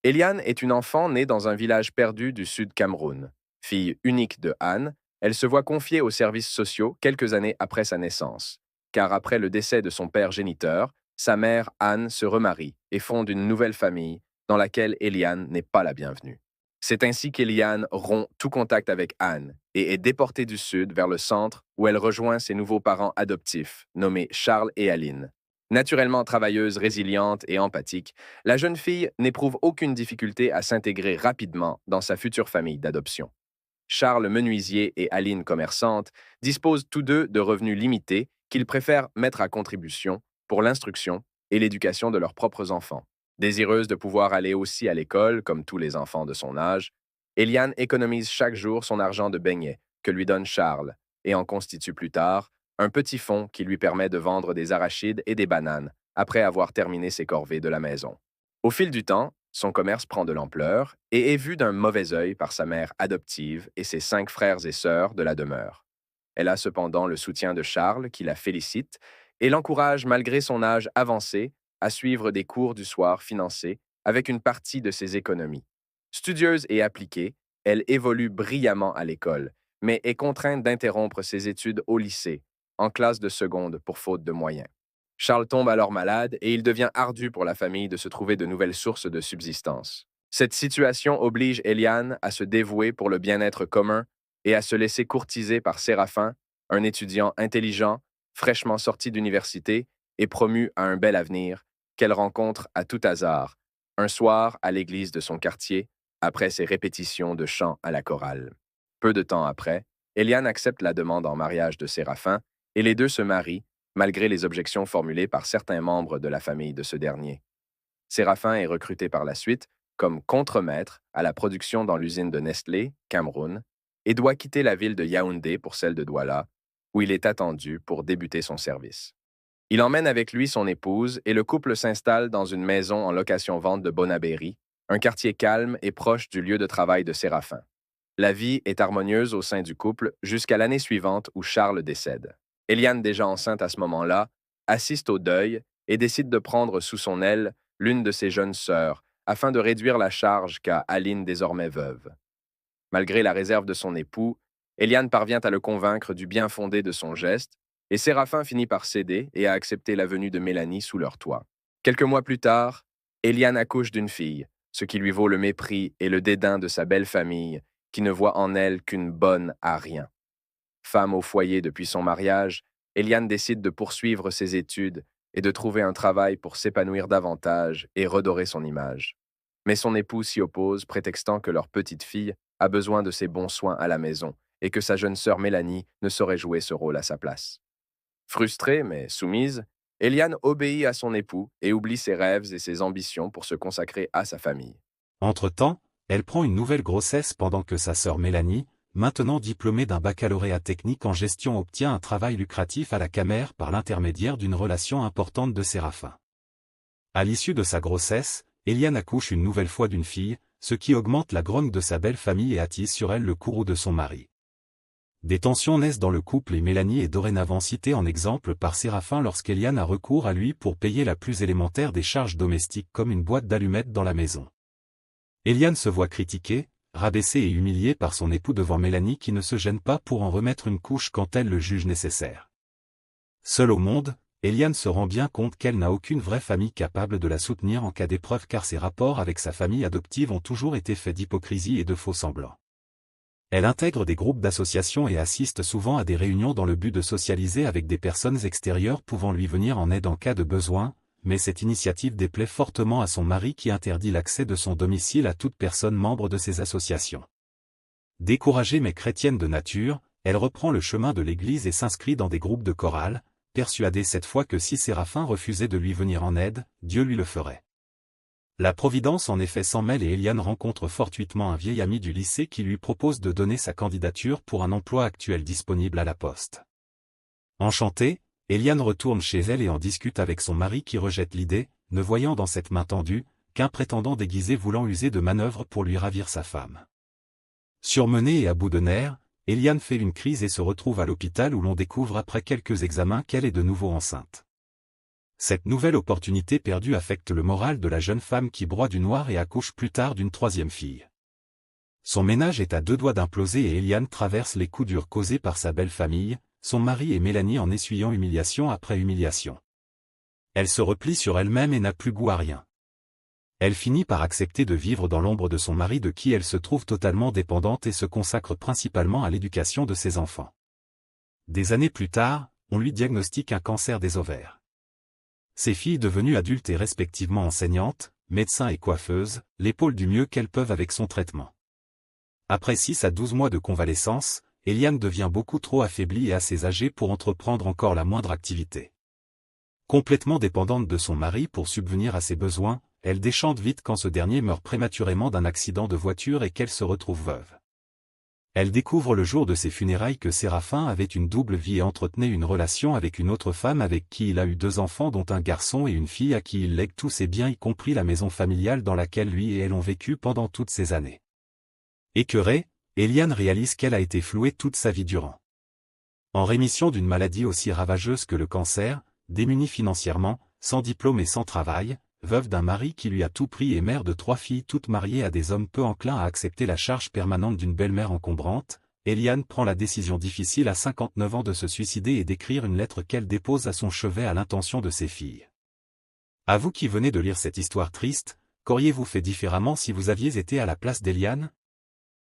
Eliane est une enfant née dans un village perdu du sud Cameroun. Fille unique de Anne, elle se voit confiée aux services sociaux quelques années après sa naissance. Car après le décès de son père géniteur, sa mère Anne se remarie et fonde une nouvelle famille dans laquelle Eliane n'est pas la bienvenue. C'est ainsi qu'Eliane rompt tout contact avec Anne et est déportée du sud vers le centre où elle rejoint ses nouveaux parents adoptifs, nommés Charles et Aline. Naturellement travailleuse, résiliente et empathique, la jeune fille n'éprouve aucune difficulté à s'intégrer rapidement dans sa future famille d'adoption. Charles menuisier et Aline commerçante disposent tous deux de revenus limités qu'ils préfèrent mettre à contribution pour l'instruction et l'éducation de leurs propres enfants. Désireuse de pouvoir aller aussi à l'école, comme tous les enfants de son âge, Eliane économise chaque jour son argent de beignet que lui donne Charles et en constitue plus tard un petit fonds qui lui permet de vendre des arachides et des bananes après avoir terminé ses corvées de la maison. Au fil du temps, son commerce prend de l'ampleur et est vu d'un mauvais œil par sa mère adoptive et ses 5 frères et sœurs de la demeure. Elle a cependant le soutien de Charles qui la félicite et l'encourage malgré son âge avancé à suivre des cours du soir financés avec une partie de ses économies. Studieuse et appliquée, elle évolue brillamment à l'école, mais est contrainte d'interrompre ses études au lycée, en classe de seconde pour faute de moyens. Charles tombe alors malade et il devient ardu pour la famille de se trouver de nouvelles sources de subsistance. Cette situation oblige Eliane à se dévouer pour le bien-être commun et à se laisser courtiser par Séraphin, un étudiant intelligent, fraîchement sorti d'université et promu à un bel avenir, qu'elle rencontre à tout hasard, un soir à l'église de son quartier, après ses répétitions de chant à la chorale. Peu de temps après, Eliane accepte la demande en mariage de Séraphin et les deux se marient, malgré les objections formulées par certains membres de la famille de ce dernier. Séraphin est recruté par la suite comme contremaître à la production dans l'usine de Nestlé, Cameroun, et doit quitter la ville de Yaoundé pour celle de Douala, où il est attendu pour débuter son service. Il emmène avec lui son épouse et le couple s'installe dans une maison en location-vente de Bonabéry, un quartier calme et proche du lieu de travail de Séraphin. La vie est harmonieuse au sein du couple jusqu'à l'année suivante où Charles décède. Eliane, déjà enceinte à ce moment-là, assiste au deuil et décide de prendre sous son aile l'une de ses jeunes sœurs afin de réduire la charge qu'a Aline désormais veuve. Malgré la réserve de son époux, Eliane parvient à le convaincre du bien fondé de son geste et Séraphin finit par céder et à accepter la venue de Mélanie sous leur toit. Quelques mois plus tard, Eliane accouche d'une fille, ce qui lui vaut le mépris et le dédain de sa belle famille, qui ne voit en elle qu'une bonne à rien. Femme au foyer depuis son mariage, Eliane décide de poursuivre ses études et de trouver un travail pour s'épanouir davantage et redorer son image. Mais son époux s'y oppose, prétextant que leur petite fille a besoin de ses bons soins à la maison et que sa jeune sœur Mélanie ne saurait jouer ce rôle à sa place. Frustrée, mais soumise, Eliane obéit à son époux et oublie ses rêves et ses ambitions pour se consacrer à sa famille. Entre-temps, elle prend une nouvelle grossesse pendant que sa sœur Mélanie, maintenant diplômée d'un baccalauréat technique en gestion, obtient un travail lucratif à la Camer par l'intermédiaire d'une relation importante de Séraphin. À l'issue de sa grossesse, Eliane accouche une nouvelle fois d'une fille, ce qui augmente la grogne de sa belle famille et attise sur elle le courroux de son mari. Des tensions naissent dans le couple et Mélanie est dorénavant citée en exemple par Séraphin lorsqu'Eliane a recours à lui pour payer la plus élémentaire des charges domestiques comme une boîte d'allumettes dans la maison. Eliane se voit critiquée, rabaissée et humiliée par son époux devant Mélanie qui ne se gêne pas pour en remettre une couche quand elle le juge nécessaire. Seule au monde, Eliane se rend bien compte qu'elle n'a aucune vraie famille capable de la soutenir en cas d'épreuve car ses rapports avec sa famille adoptive ont toujours été faits d'hypocrisie et de faux semblants. Elle intègre des groupes d'associations et assiste souvent à des réunions dans le but de socialiser avec des personnes extérieures pouvant lui venir en aide en cas de besoin, mais cette initiative déplaît fortement à son mari qui interdit l'accès de son domicile à toute personne membre de ces associations. Découragée mais chrétienne de nature, elle reprend le chemin de l'église et s'inscrit dans des groupes de chorale, persuadée cette fois que si Séraphin refusait de lui venir en aide, Dieu lui le ferait. La Providence en effet s'en mêle et Eliane rencontre fortuitement un vieil ami du lycée qui lui propose de donner sa candidature pour un emploi actuel disponible à la poste. Enchantée, Eliane retourne chez elle et en discute avec son mari qui rejette l'idée, ne voyant dans cette main tendue, qu'un prétendant déguisé voulant user de manœuvres pour lui ravir sa femme. Surmenée et à bout de nerfs, Eliane fait une crise et se retrouve à l'hôpital où l'on découvre après quelques examens qu'elle est de nouveau enceinte. Cette nouvelle opportunité perdue affecte le moral de la jeune femme qui broie du noir et accouche plus tard d'une troisième fille. Son ménage est à deux doigts d'imploser et Eliane traverse les coups durs causés par sa belle famille, son mari et Mélanie en essuyant humiliation après humiliation. Elle se replie sur elle-même et n'a plus goût à rien. Elle finit par accepter de vivre dans l'ombre de son mari de qui elle se trouve totalement dépendante et se consacre principalement à l'éducation de ses enfants. Des années plus tard, on lui diagnostique un cancer des ovaires. Ses filles devenues adultes et respectivement enseignantes, médecins et coiffeuses, l'épaulent du mieux qu'elles peuvent avec son traitement. Après 6 à 12 mois de convalescence, Eliane devient beaucoup trop affaiblie et assez âgée pour entreprendre encore la moindre activité. Complètement dépendante de son mari pour subvenir à ses besoins, elle déchante vite quand ce dernier meurt prématurément d'un accident de voiture et qu'elle se retrouve veuve. Elle découvre le jour de ses funérailles que Séraphin avait une double vie et entretenait une relation avec une autre femme avec qui il a eu 2 enfants dont un garçon et une fille à qui il lègue tous ses biens y compris la maison familiale dans laquelle lui et elle ont vécu pendant toutes ces années. Écœurée, Eliane réalise qu'elle a été flouée toute sa vie durant. En rémission d'une maladie aussi ravageuse que le cancer, démunie financièrement, sans diplôme et sans travail, veuve d'un mari qui lui a tout pris et mère de 3 filles toutes mariées à des hommes peu enclins à accepter la charge permanente d'une belle-mère encombrante, Eliane prend la décision difficile à 59 ans de se suicider et d'écrire une lettre qu'elle dépose à son chevet à l'intention de ses filles. À vous qui venez de lire cette histoire triste, qu'auriez-vous fait différemment si vous aviez été à la place d'Eliane ?